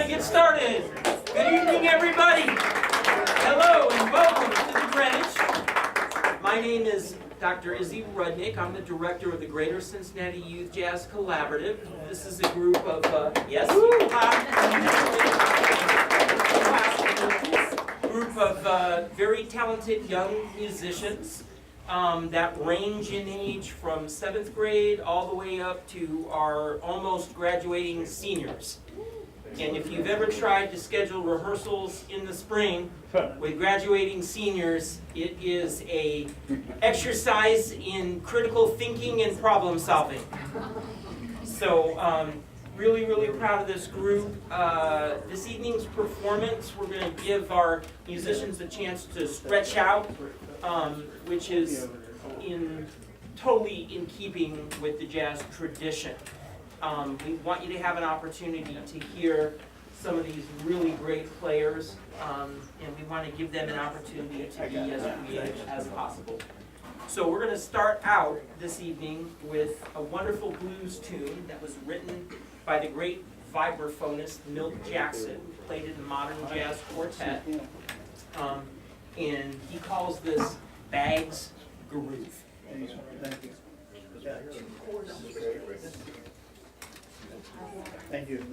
get started. Good evening, everybody. Hello and welcome to the Greenwich. My name is Dr. Izzy Rudnick. I'm the director of the Greater Cincinnati Youth Jazz Collaborative. This is a group of, group of very talented young musicians that range in age from 7th grade all the way up to our almost graduating seniors. And if you've ever tried to schedule rehearsals in the spring with graduating seniors, it is a exercise in critical thinking and problem solving. So really, really proud of this group. This evening's performance, we're going to give our musicians a chance to stretch out, which is totally in keeping with the jazz tradition. We want you to have an opportunity to hear some of these really great players, and we want to give them an opportunity to be as creative as possible. So we're going to start out this evening with a wonderful blues tune that was written by the great vibraphonist Milt Jackson, who played in the Modern Jazz Quartet, and he calls this Bag's Groove. Thank you.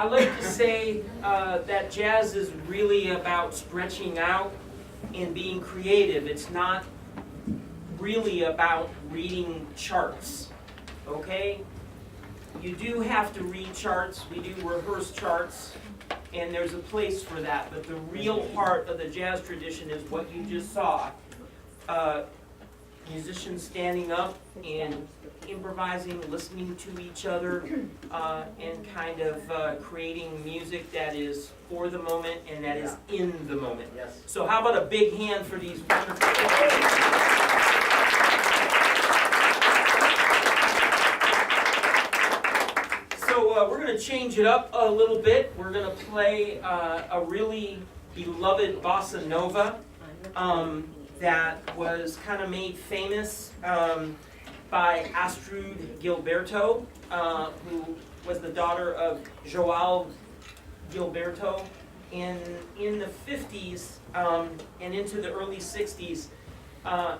I like to say that jazz is really about stretching out and being creative. It's not really about reading charts, okay? You do have to read charts, we do rehearse charts, and there's a place for that, but the real heart of the jazz tradition is what you just saw. Musicians standing up and improvising, listening to each other, and kind of creating music that is for the moment and that is in the moment. Yes. So how about a big hand for these wonderful people? So we're going gonna change it up a little bit. We're gonna play a really beloved bossa nova that was kind of made famous by Astrud Gilberto, who was the daughter of Joao Gilberto. In the 50s and into the early 60s,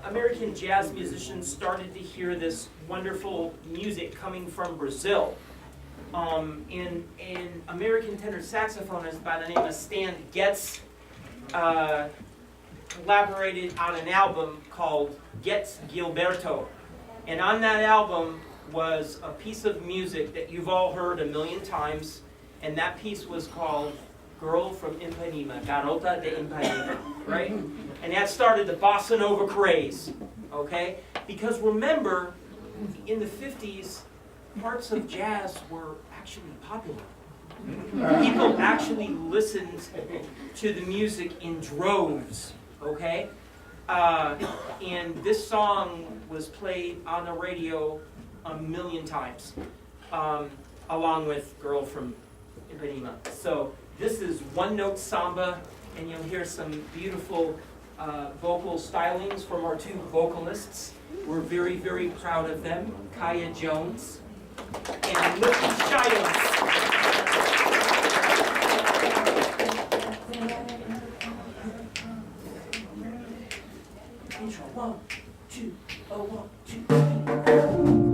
American jazz musicians started to hear this wonderful music coming from Brazil. An American tenor saxophonist by the name of Stan Getz collaborated on an album called Getz Gilberto. And on that album was a piece of music that you've all heard a million times, and that piece was called Girl from Ipanema, Garota de Ipanema, right? And that started the bossa nova craze, okay? Because remember, in the 50s, parts of jazz were actually popular. People actually listened to the music in droves, okay? And this song was played on the radio a million times, along with Girl from Ipanema. So this is one-note samba, and you'll hear some beautiful vocal stylings from our two vocalists. We're very, very proud of them, Kaya Jones and Lucky Shiles. Intro, 1, 2, 1, 2, 3.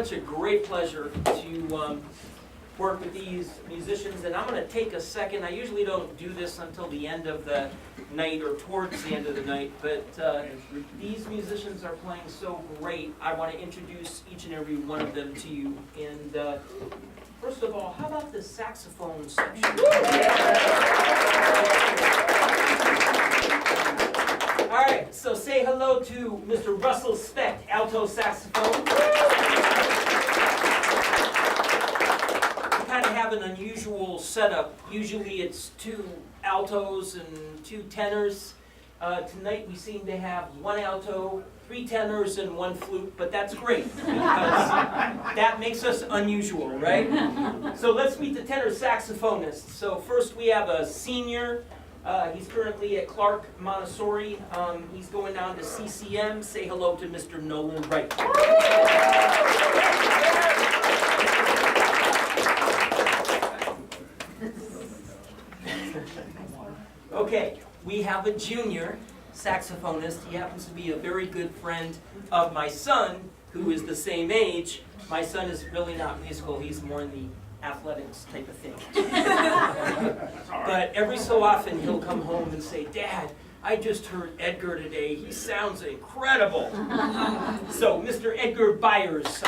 such a great pleasure to work with these musicians, and I'm going to take a second. I usually don't do this until the end of the night or towards the end of the night, but these musicians are playing so great. I want to introduce each and every one of them to you. And first of all, how about the saxophone section? All right, so say hello to Mr. Russell Specht, alto saxophone. We kind of have an unusual setup. Usually it's 2 altos and 2 tenors. Tonight we seem to have 1 alto, 3 tenors, and 1 flute, but that's great because that makes us unusual, right? So let's meet the tenor saxophonist. So first we have a senior. He's currently at Clark Montessori. He's going down to CCM. Say hello to Mr. Nolan Wright. Okay, we have a junior saxophonist. He happens to be a very good friend of my son, who is the same age. My son is really not musical. He's more in the athletics type of thing. But every so often he'll come home and say, "Dad, I just heard Edgar today. He sounds incredible." So, Mr. Edgar Byers.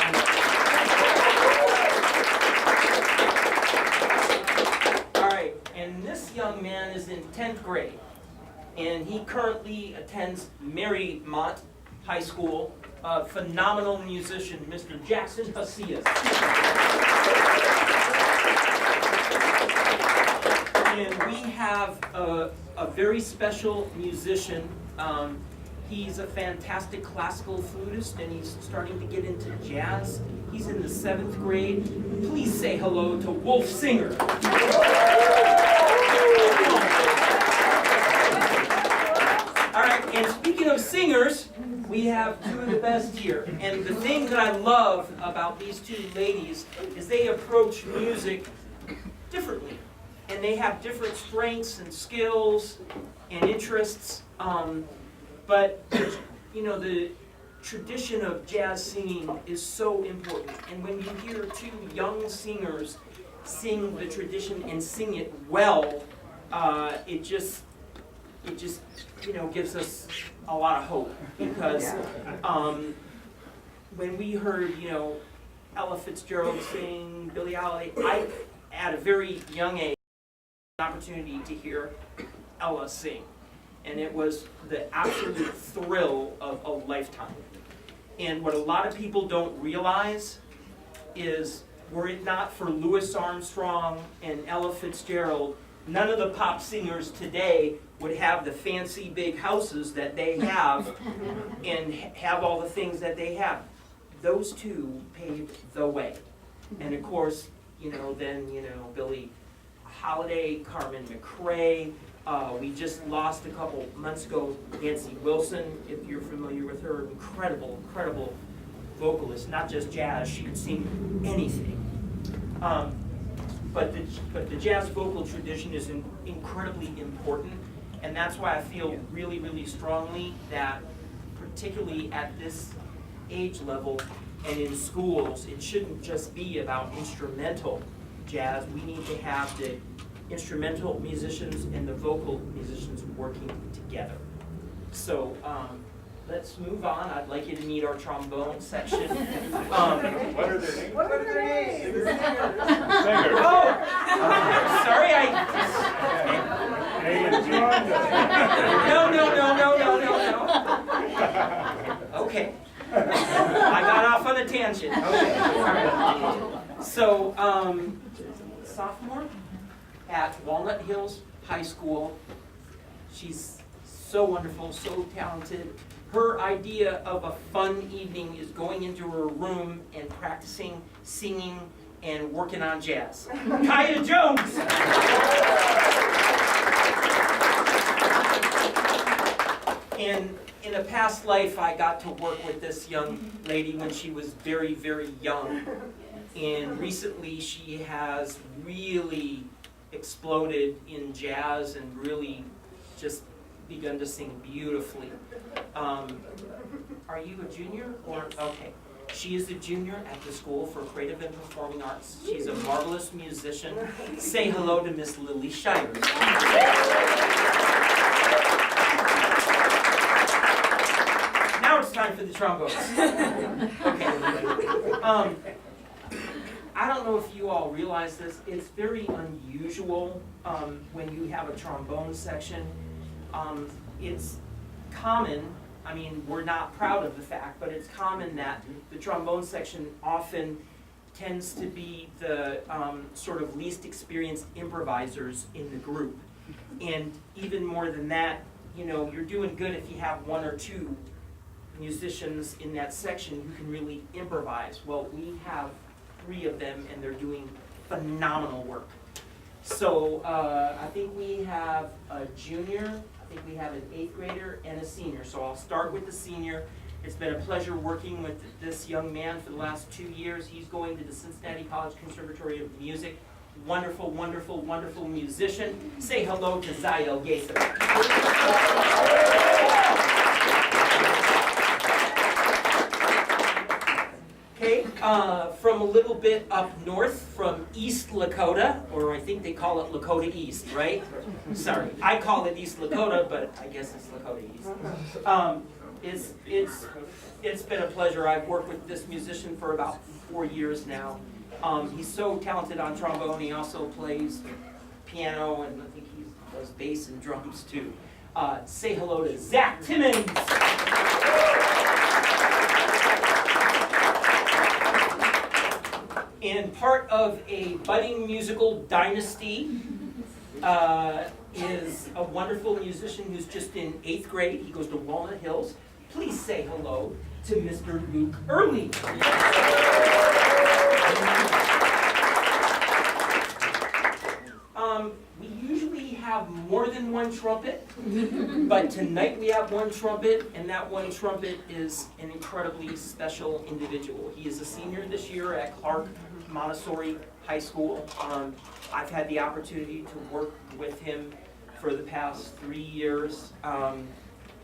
All right, and this young man is in 10th grade, and he currently attends Marymount High School. A phenomenal musician, Mr. Jackson Hacias. And we have a very special musician. He's a fantastic classical flutist, and he's starting to get into jazz. He's in the 7th grade. Please say hello to Wolf Singer. All right, and speaking of singers, we have 2 of the best here. And the thing that I love about these 2 ladies is they approach music differently. And they have different strengths and skills and interests. But, you know, the tradition of jazz singing is so important. And when you hear 2 young singers sing the tradition and sing it well, it just you know, gives us a lot of hope. Because when we heard, you know, Ella Fitzgerald sing, Billie Holiday, I, at a very young age, opportunity to hear Ella sing, and it was the absolute thrill of a lifetime. And what a lot of people don't realize is, were it not for Louis Armstrong and Ella Fitzgerald, none of the pop singers today would have the fancy big houses that they have and have all the things that they have. Those 2 paved the way. And of course, you know, then, you know, Billie Holiday, Carmen McRae. We just lost a couple months ago Nancy Wilson, if you're familiar with her. Incredible, incredible vocalist, not just jazz. She could sing anything. But the jazz vocal tradition is incredibly important, and that's why I feel really, really strongly that, particularly at this age level and in schools, it shouldn't just be about instrumental jazz. We need to have the instrumental musicians and the vocal musicians working together. So let's move on. I'd like you to meet our trombone section. What are their names? What are their names? Singers. Oh, sorry, No. Okay. I got off on a tangent. Okay. All right. So, sophomore at Walnut Hills High School. She's so wonderful, so talented. Her idea of a fun evening is going into her room and practicing singing and working on jazz. Kaya Jones! And in a past life, I got to work with this young lady when she was very, very young. And recently, she has really exploded in jazz and really just begun to sing beautifully. Are you a junior? Or okay. She is a junior at the School for Creative and Performing Arts. She's a marvelous musician. Say hello to Miss Lily Shires. Now it's time for the trombones. Okay. I don't know if you all realize this. It's very unusual when you have a trombone section. It's common, I mean, we're not proud of the fact, but it's common that the trombone section often tends to be the sort of least experienced improvisers in the group. And even more than that, you know, you're doing good if you have one or two musicians in that section who can really improvise. Well, we have 3 of them, and they're doing phenomenal work. So I think we have a junior, I think we have an 8th grader, and a senior. So I'll start with the senior. It's been a pleasure working with this young man for the last 2 years. He's going to the Cincinnati College Conservatory of Music. Wonderful, wonderful, wonderful musician. Say hello to Zayel Gaither. Okay, from a little bit up north, from East Lakota, or I think they call it Lakota East, right? Sorry, I call it East Lakota, but I guess it's Lakota East. It's been a pleasure. I've worked with this musician for about 4 years now. He's so talented on trombone. He also plays piano, and I think he does bass and drums too. Say hello to Zach Timmons. And part of a budding musical dynasty is a wonderful musician who's just in 8th grade. He goes to Walnut Hills. Please say hello to Mr. Luke Early. We usually have more than one trumpet, but tonight we have one trumpet, and that one trumpet is an incredibly special individual. He is a senior this year at Clark Montessori High School. I've had the opportunity to work with him for the past 3 years.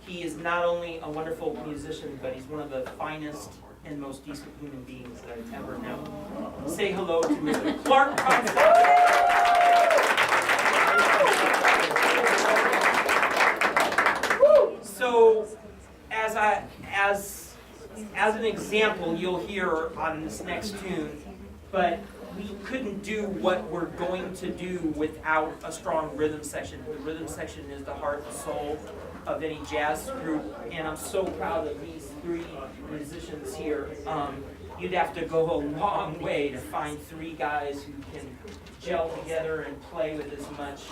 He is not only a wonderful musician, but he's one of the finest and most decent human beings that I've ever known. Say hello to Mr. Clark Constantine. So, as an example, you'll hear on this next tune, but we couldn't do what we're going to do without a strong rhythm section. The rhythm section is the heart and soul of any jazz group, and I'm so proud of these 3 musicians here. You'd have to go a long way to find 3 guys who can gel together and play with as much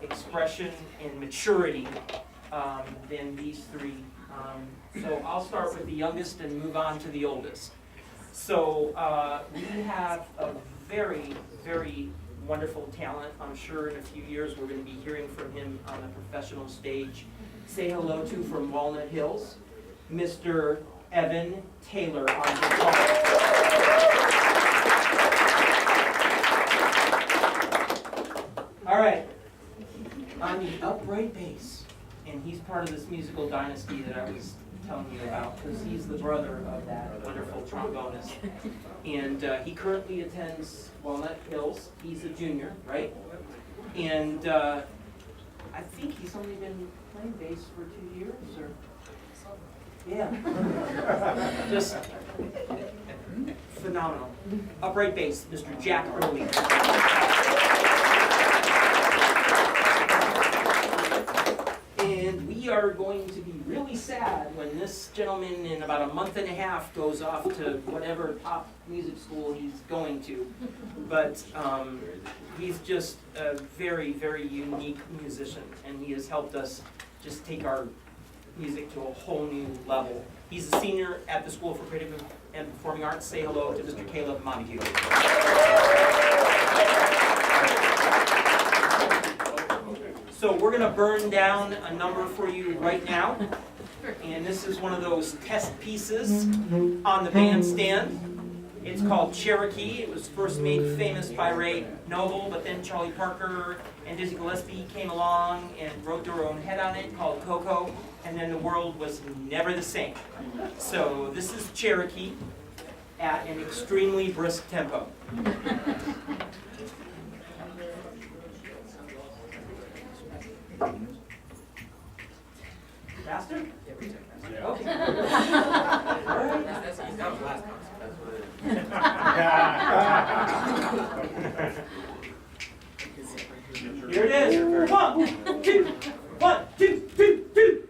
expression and maturity than these 3. So I'll start with the youngest and move on to the oldest. So we have a very, very wonderful talent. I'm sure in a few years we're going to be hearing from him on the professional stage. Say hello to, from Walnut Hills, Mr. Evan Taylor on guitar. All right, on the upright bass, and he's part of this musical dynasty that I was telling you about, because he's the brother of that wonderful trombonist. And he currently attends Walnut Hills. He's a junior, right? And I think he's only been playing bass for 2 years, or yeah, just phenomenal. Upright bass, Mr. Jack Early. And we are going to be really sad when this gentleman in about a month and a half goes off to whatever top music school he's going to. But he's just a very, very unique musician, and he has helped us just take our music to a whole new level. He's a senior at the School for Creative and Performing Arts. Say hello to Mr. Caleb Montague. So we're going to burn down a number for you right now. And this is one of those test pieces on the bandstand. It's called Cherokee. It was first made famous by Ray Noble, but then Charlie Parker and Dizzy Gillespie came along and wrote their own head on it called Coco, and then the world was never the same. So this is Cherokee at an extremely brisk tempo. Faster? Yeah. Okay. That was last concert. Here it is. 1, 2, 1, 2, 2, 2.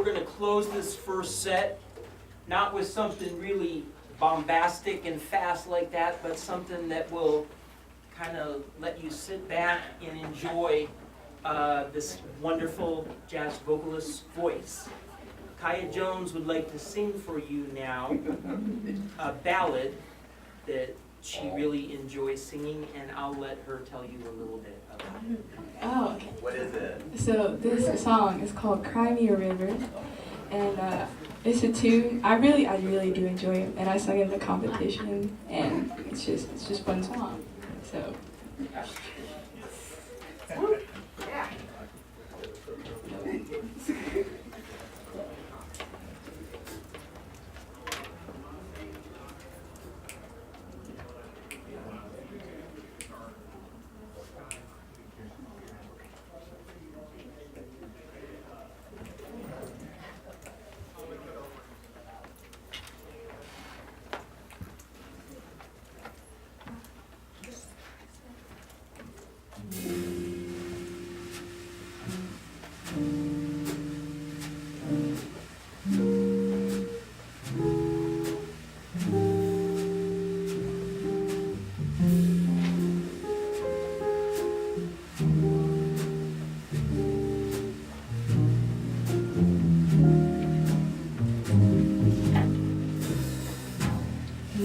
we're going to close this first set, not with something really bombastic and fast like that, but something that will kind of let you sit back and enjoy this wonderful jazz vocalist's voice. Kaya Jones would like to sing for you now a ballad that she really enjoys singing, and I'll let her tell you a little bit about it. Oh, okay. What is it? So this song is called "Cry Me a River," and it's a tune I really do enjoy it, and I sung it in the competition, and it's just fun song. So.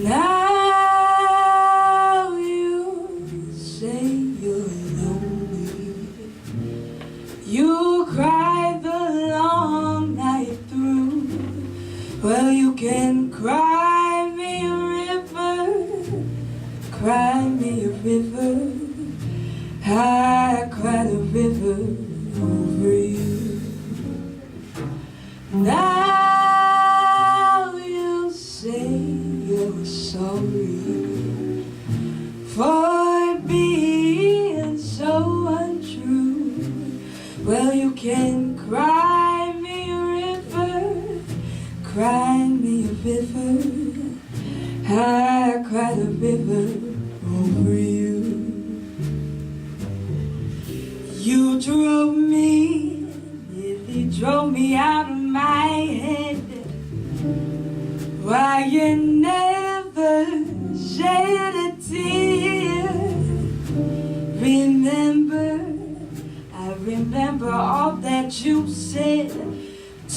Now you say you're lonely. You cry the long night through. Well, you can cry me a river, cry me a river. I cried a river over you. Now you say you're sorry for being so untrue. Well, you can cry me a river, cry me a river. I cried a river over you. You drove me, nearly drove me out of my head. Why you never shed a tear. I remember all that you said.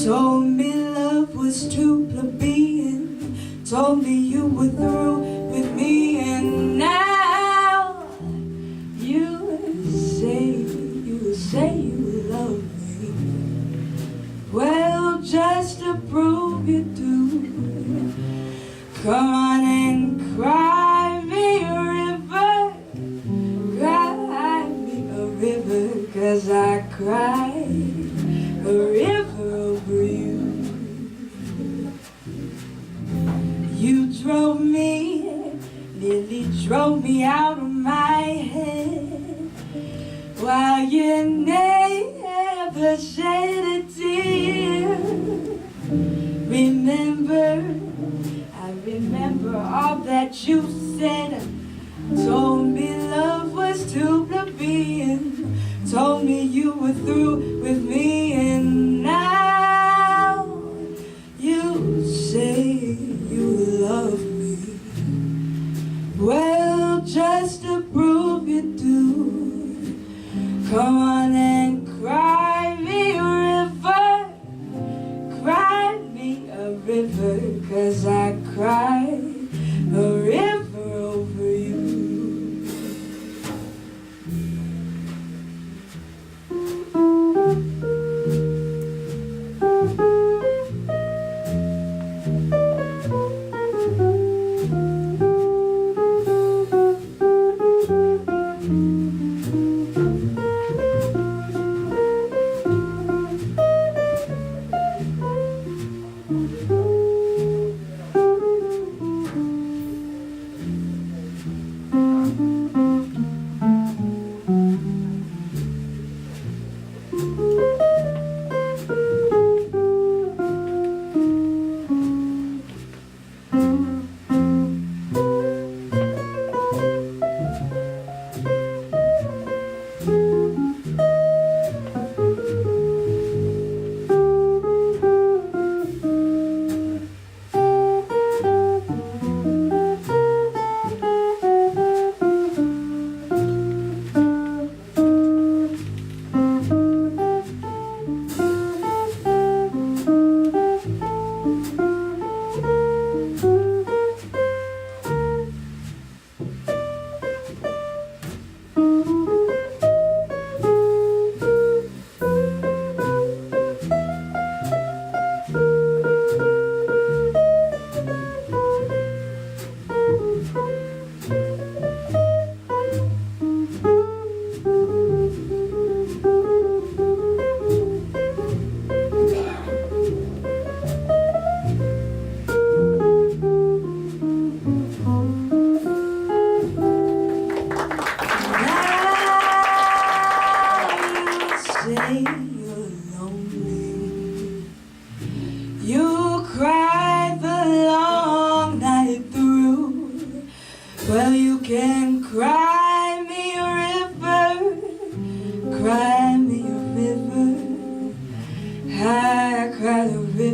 Told me love was too plebeian. Told me you were through with me, and now you say you love me. Well, just to prove you do, come on and cry me a river, cry me a river, 'cause I cried a river over you. You drove me, nearly drove me out of my head, while you never shed a tear. I remember all that you said. Told me love was too plebeian. Told me you were through with me, and now you say you love me. Well, just to prove you do, come on and cry me a river, cry me a river, 'cause I cried a river over you.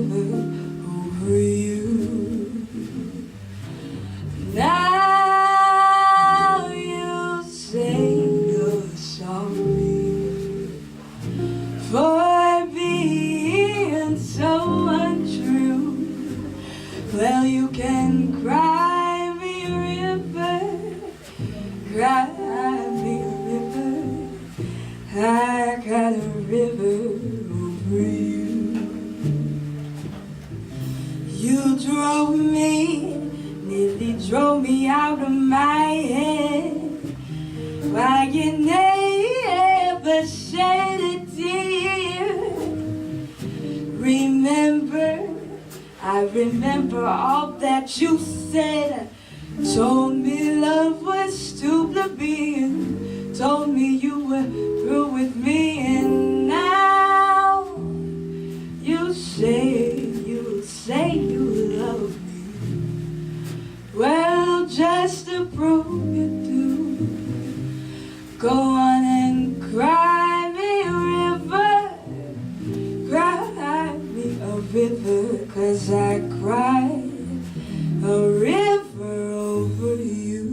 river over you. Now you say you're sorry for being so untrue. Well, you can cry me a river, cry me a river. I got a river over you. You drove me, nearly drove me out of my head. Why you never shed a tear. Remember, I remember all that you said. Told me love was too plebeian. Told me you were through with me, and now you say you love me. Well, just to prove you do, go on and cry me a river, cry me a river, 'cause I cried a river over you.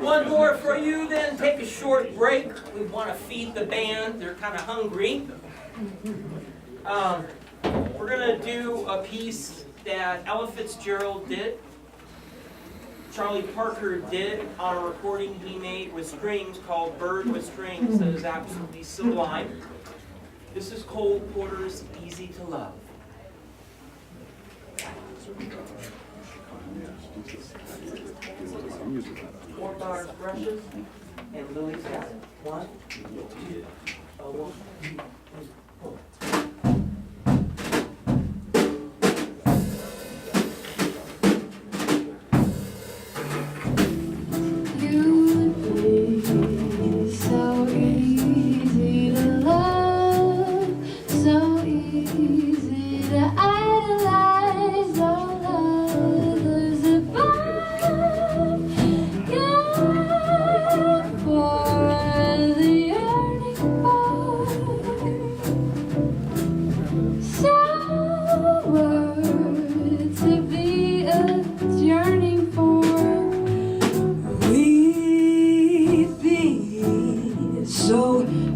One more for you, then take a short break. We want to feed the band. They're kind of hungry. We're going to do a piece that Ella Fitzgerald did, Charlie Parker did on a recording he made with strings called Bird with Strings that is absolutely sublime. This is Cole Porter's Easy to Love. 4 bars brushes, and Louie's got it. 1, 2, 1, 2, 3, 4.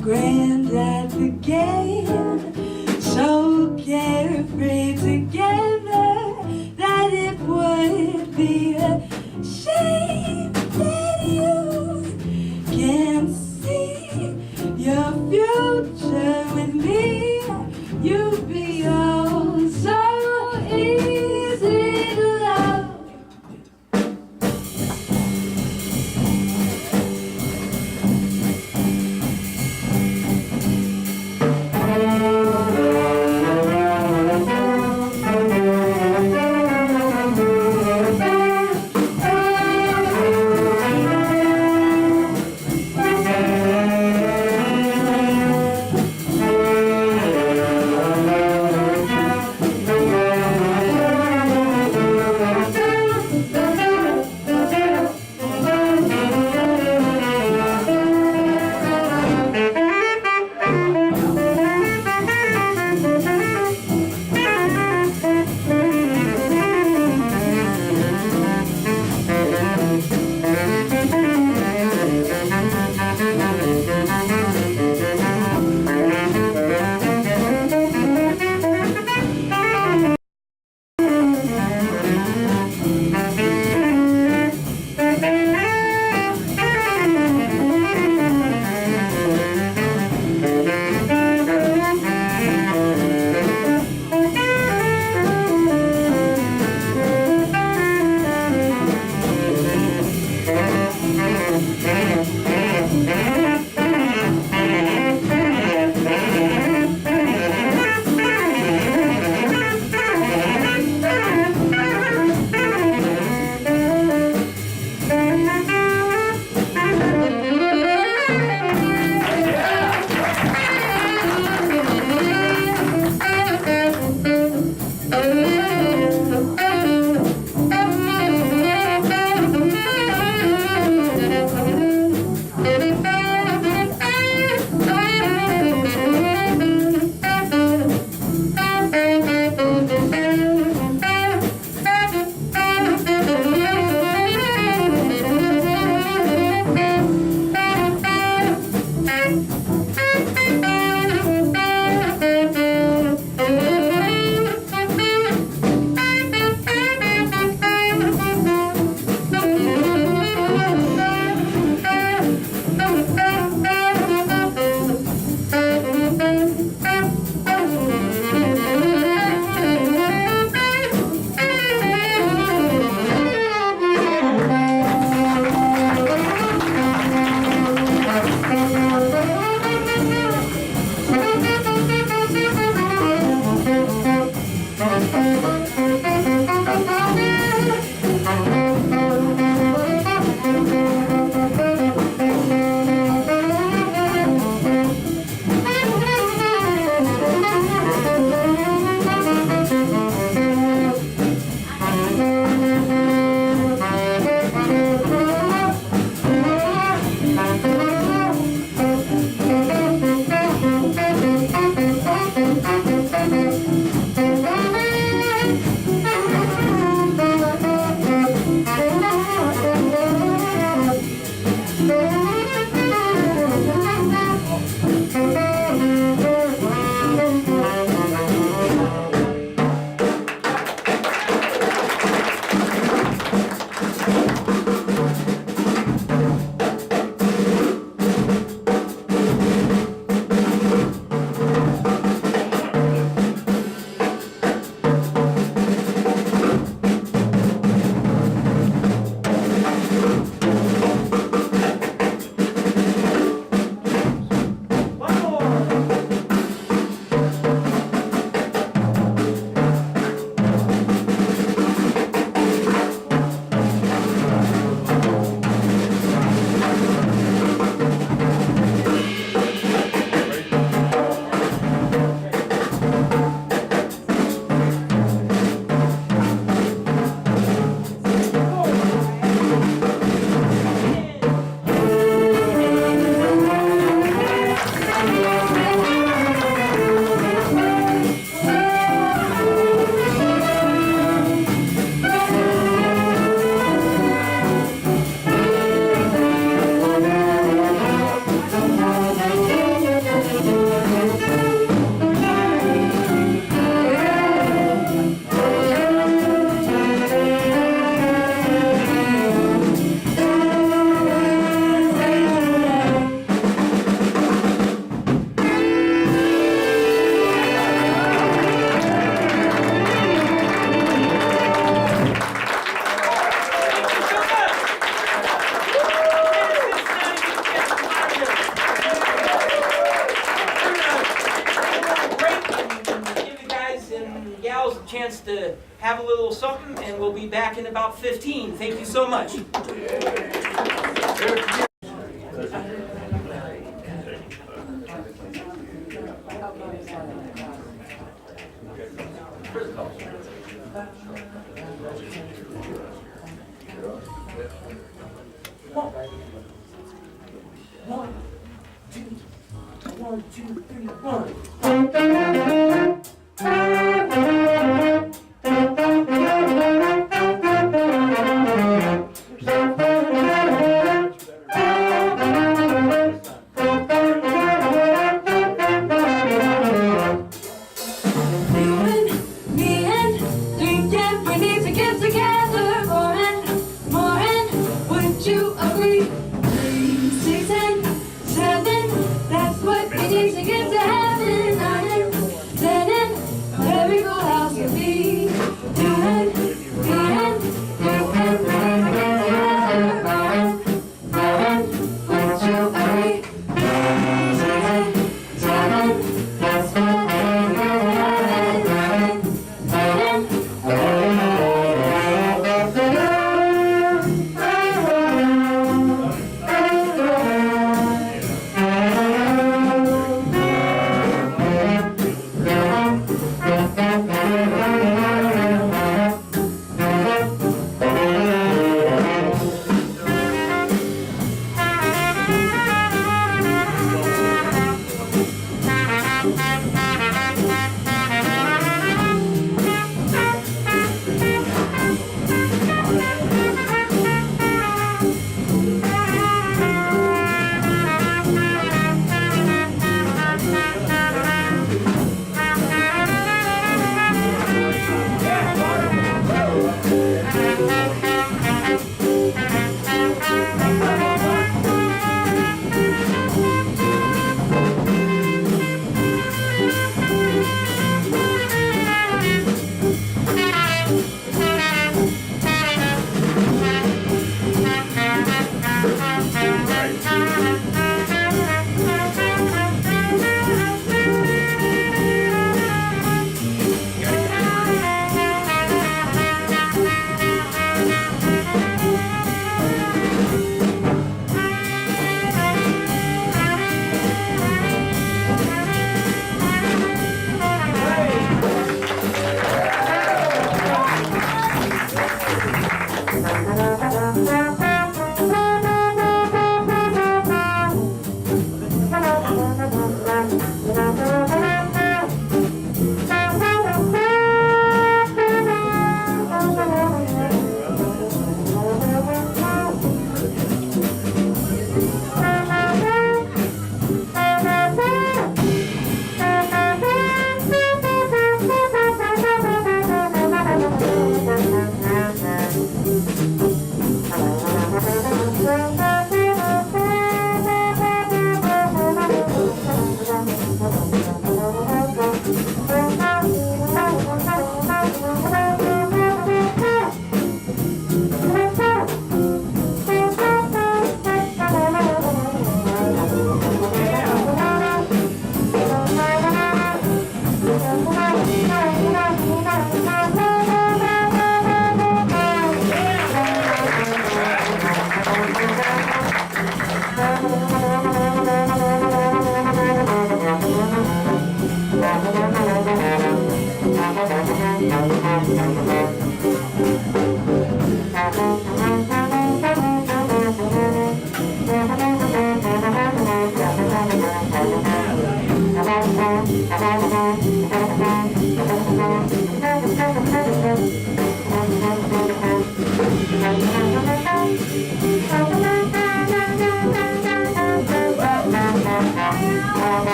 Grand at the game, so carefree together that it would be a shame that you can't see your future with me. You'd be oh so gals a chance to have a little something, and we'll be back in about 15. Thank you so much. One, two, three, one.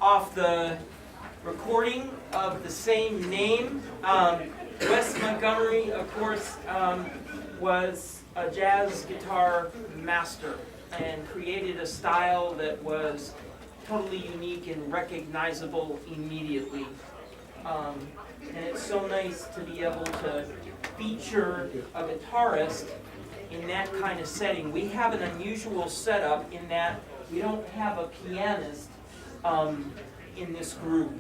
off the recording of the same name. Wes Montgomery, of course, was a jazz guitar master and created a style that was totally unique and recognizable immediately. And it's so nice to be able to feature a guitarist in that kind of setting. We have an unusual setup in that we don't have a pianist in this group,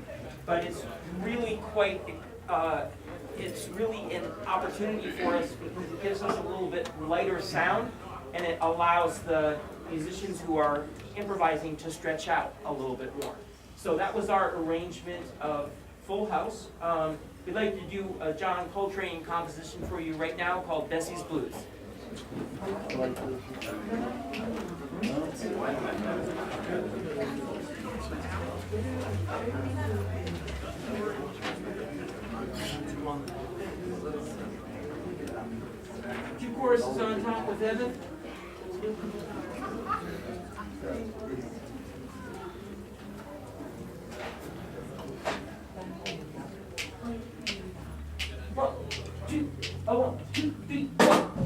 but it's really quite, it's really an opportunity for us because it gives us a little bit lighter sound and it allows the musicians who are improvising to stretch out a little bit more. So that was our arrangement of Full House. We'd like to do a John Coltrane composition for you right now called Bessie's Blues. Two choruses on top with Evan. One, two, three, four.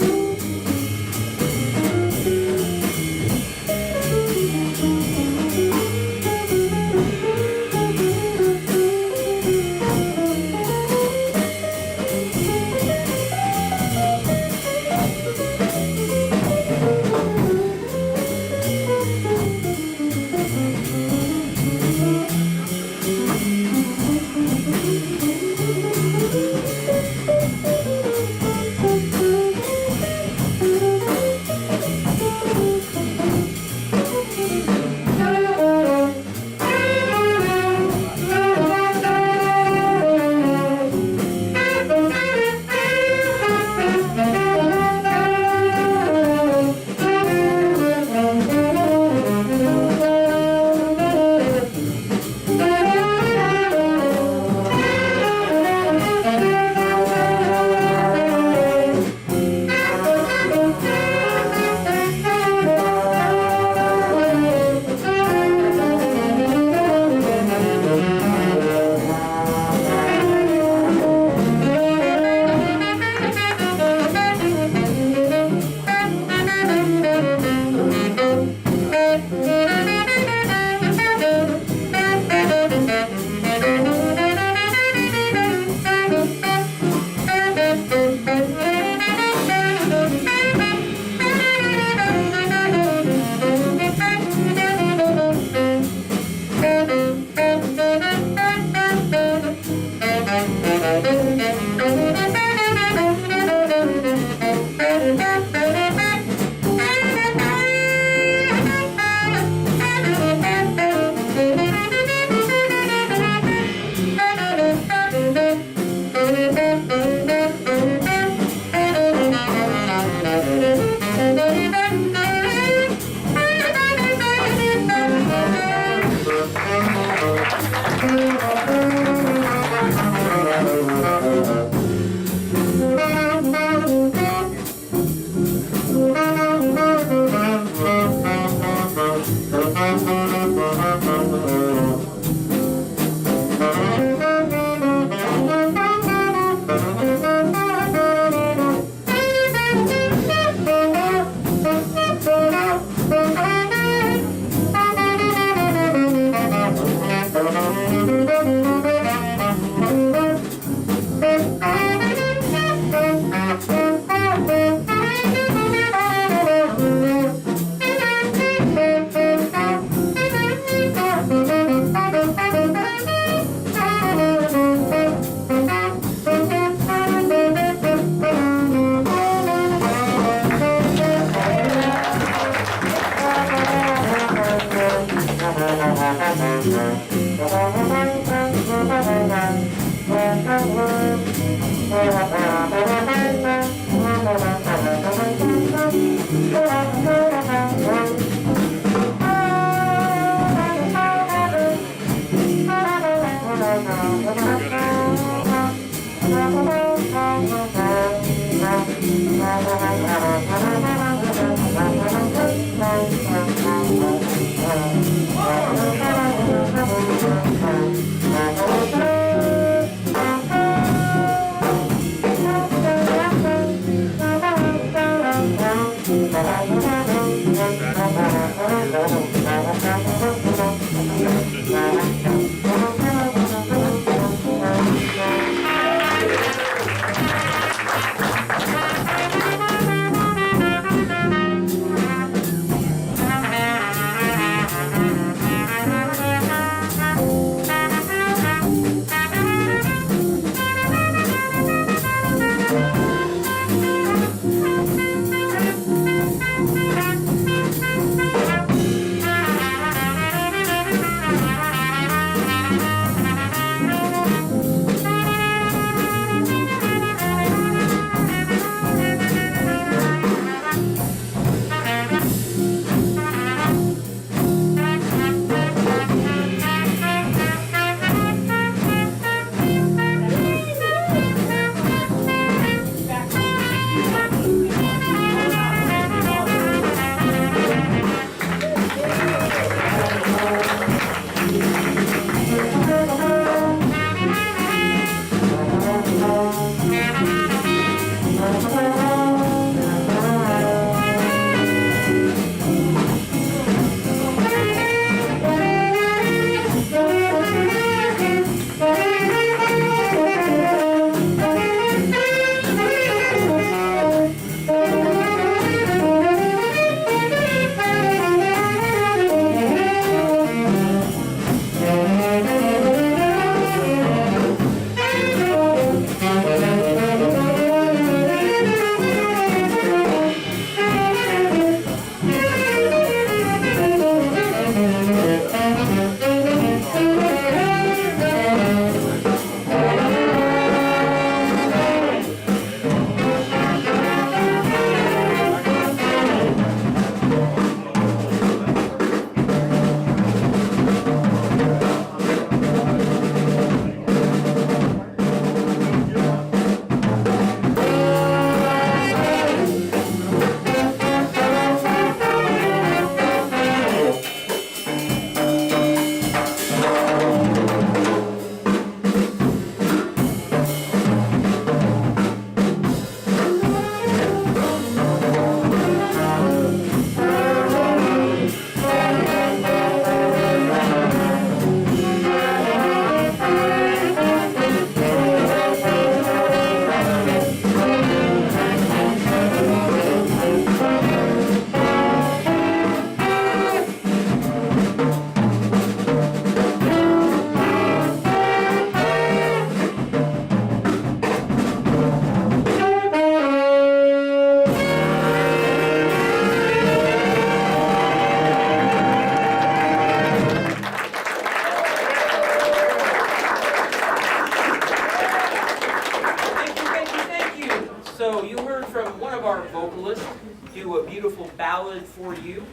our vocalist, do a beautiful ballad for you.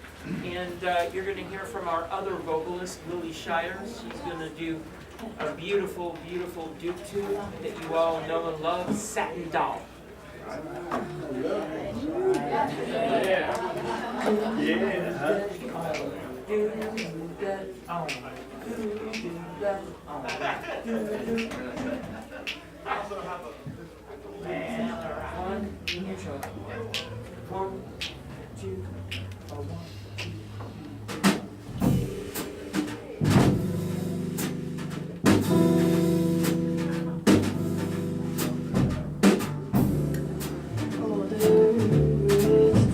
And you're going to hear from our other vocalist, Lily Shires. She's going to do a beautiful, beautiful duke tune that you all know and love, Satin Doll. One, two, one.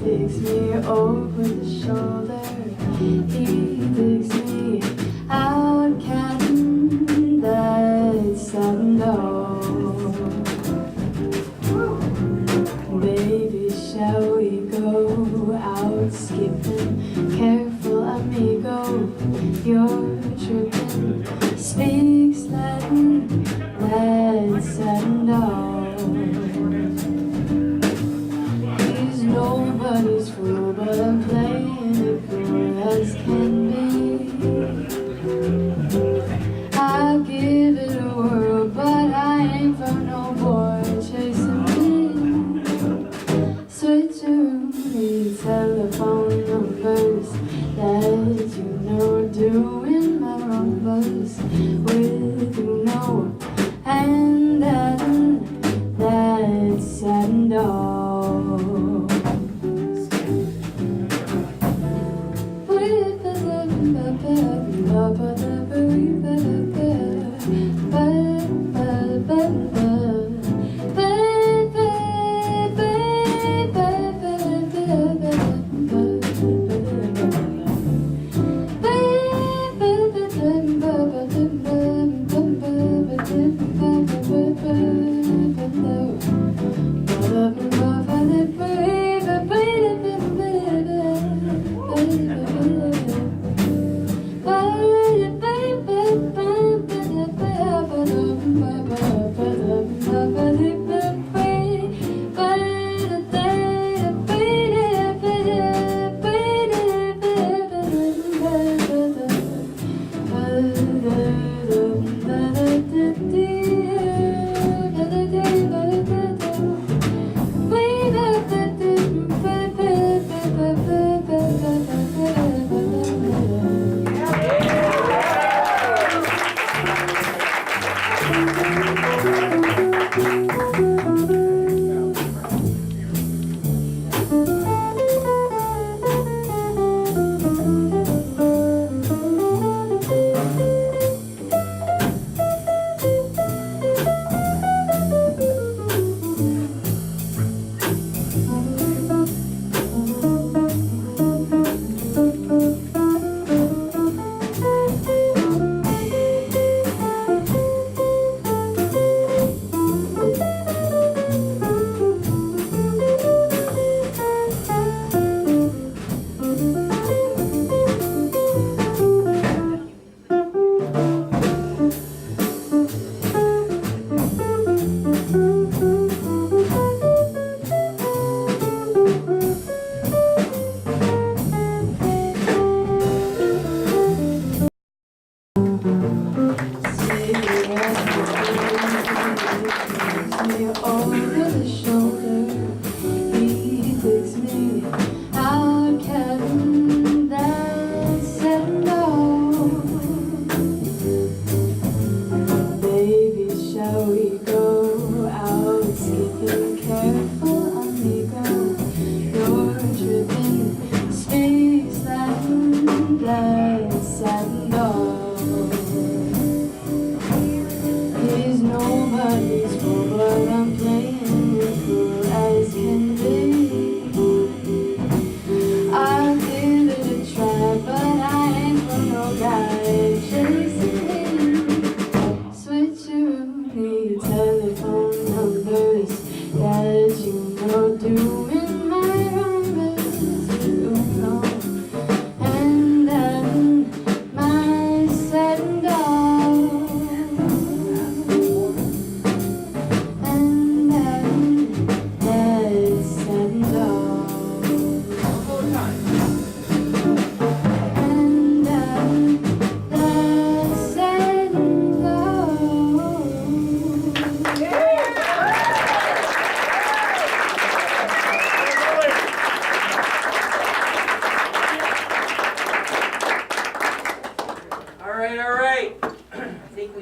Takes me over the shoulder. He takes me out counting that satin doll. Baby, shall we go out skipping? Careful, amigo, you're tripping. Speaks Latin, that satin doll. Nobody's fool, but I'm playing it cool as can be. I'll give it a whirl, but I ain't from no boy chasing me. Switcheroo, telephone numbers that you know, doing my rumbas with you know, and that satin doll. And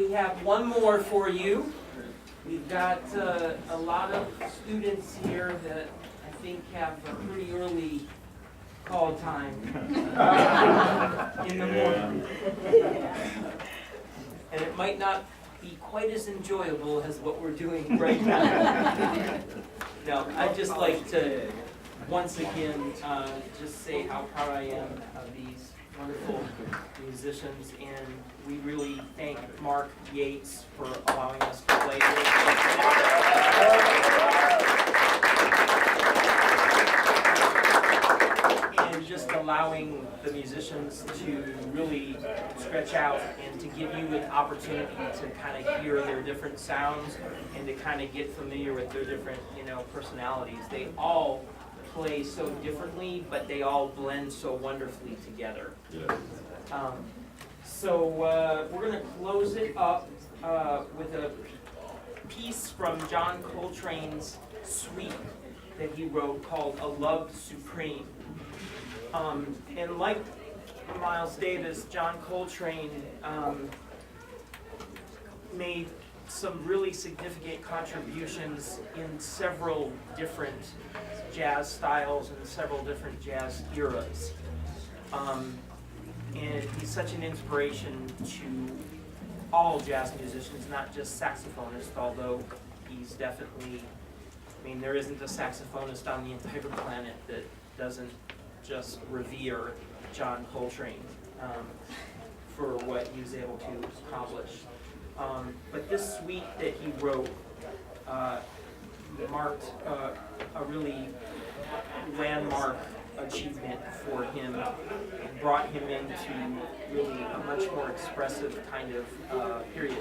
we have one more for you. We've got a lot of students here that I think have a pretty early call time in the morning. And it might not be quite as enjoyable as what we're doing right now. No, I'd just like to once again just say how proud I am of these wonderful musicians, and we really thank Mark Yates for allowing us to play and just allowing the musicians to really stretch out and to give you an opportunity to kind of hear their different sounds and to kind of get familiar with their different, personalities. They all play so differently, but they all blend so wonderfully together. So we're going to close it up with a piece from John Coltrane's suite that he wrote called A Love Supreme. And like Miles Davis, John Coltrane made some really significant contributions in several different jazz styles and several different jazz eras. And he's such an inspiration to all jazz musicians, not just saxophonists, although he's definitely, there isn't a saxophonist on the entire planet that doesn't just revere John Coltrane for what he was able to accomplish. But this suite that he wrote marked a really landmark achievement for him and brought him into really a much more expressive kind of period.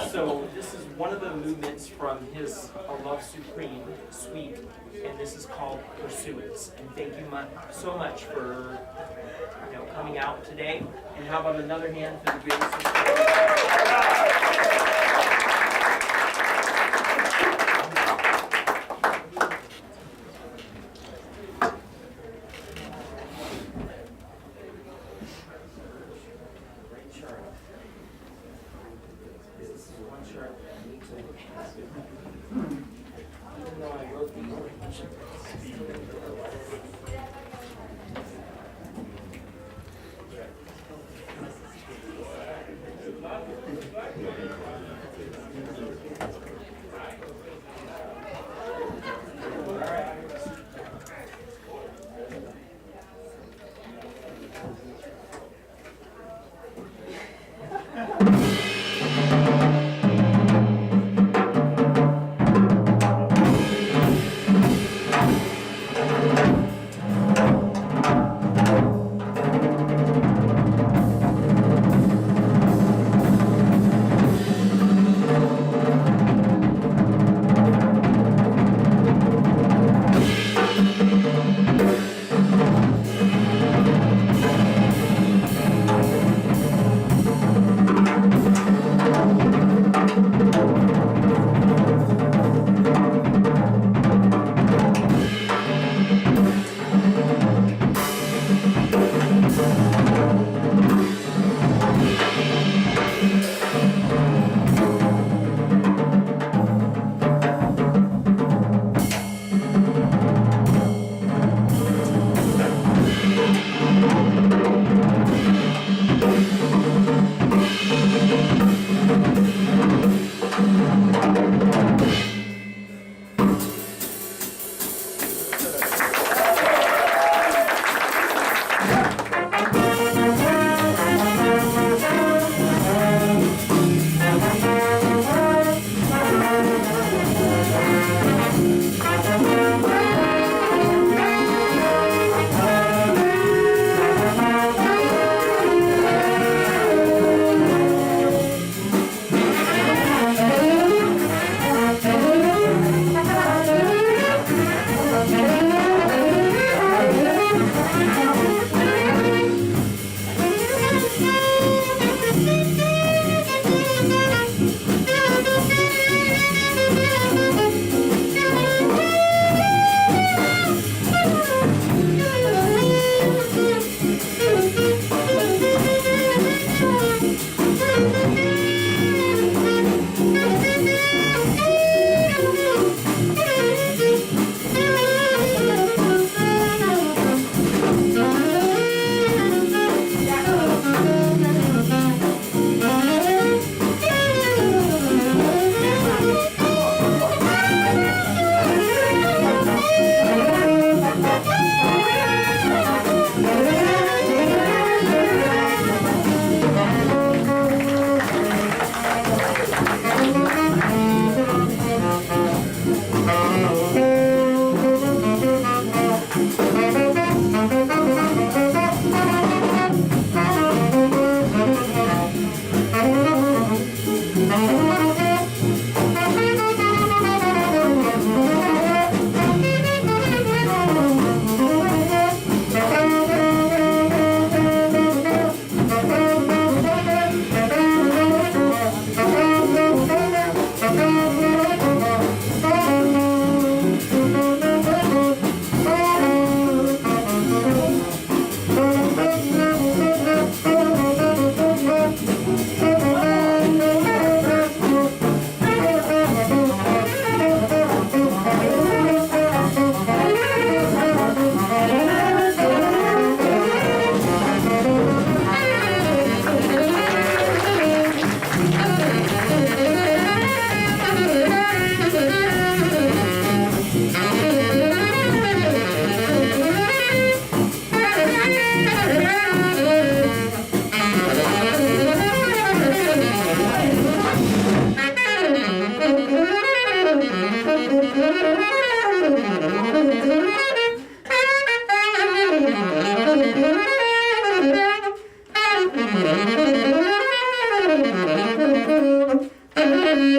So this is one of the movements from his A Love Supreme suite, and this is called Pursuance. And thank you so much for coming out today. And how about another hand for the greatest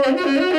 Thank you.